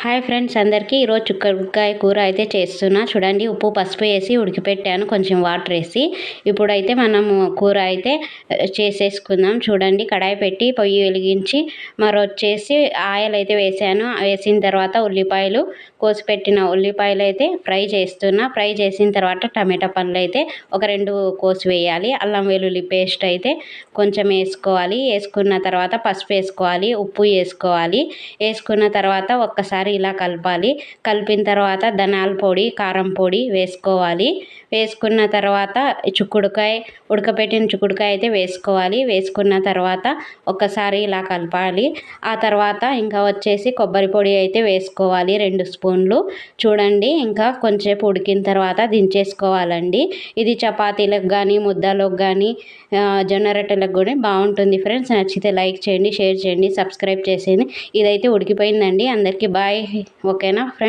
Hi friends అందరికీ ఈరోజు చుక్కకాయ కూర అయితే చేస్తున్నా. చూడండి, ఉప్పు పసుపు వేసి ఉడికిపెట్టాను కొంచెం వాటర్ వేసి. ఇప్పుడైతే మనము కూర అయితే చేసేసుకుందాం. చూడండి, కడాయి పెట్టి పొయ్యి వెలిగించి వచ్చేసి ఆయిల్ అయితే వేసాను. వేసిన తర్వాత ఉల్లిపాయలు కోసిపెట్టిన ఉల్లిపాయలు అయితే ఫ్రై చేస్తున్నా. ఫ్రై చేసిన తర్వాత టమాటా పళ్ళు అయితే ఒక 2 కోసి వేయాలి. అల్లం వెల్లుల్లి పేస్ట్ అయితే కొంచెం వేసుకోవాలి. వేసుకున్న తర్వాత పసుపు వేసుకోవాలి, ఉప్పు వేసుకోవాలి. వేసుకున్న తర్వాత ఒక్కసారి ఇలా కలపాలి. కలిపిన తర్వాత ధనియాల పొడి, కారం పొడి వేసుకోవాలి. వేసుకున్న తర్వాత ఉడకపెట్టిన చుక్కుడుకాయ అయితే వేసుకోవాలి. వేసుకున్న తర్వాత ఒక్కసారి ఇలా కలపాలి. ఆ తర్వాత ఇంకా వచ్చేసి కొబ్బరి పొడి అయితే వేసుకోవాలి 2 స్పూన్లు. చూడండి, ఇంకా కొంచెంసేపు ఉడికిన తర్వాత దించేసుకోవాలండి. ఇది చపాతీలకు కానీ ముద్దలకు కానీ జొన్న రొట్టెలకు కూడా బాగుంటుంది ఫ్రెండ్స్. నచ్చితే లైక్ చేయండి, షేర్ చేయండి, సబ్స్క్రైబ్ చేసేయండి. ఇదైతే ఉడికిపోయిందండి. అందరికీ బాయ్. ఓకేనా ఫ్రెండ్స్?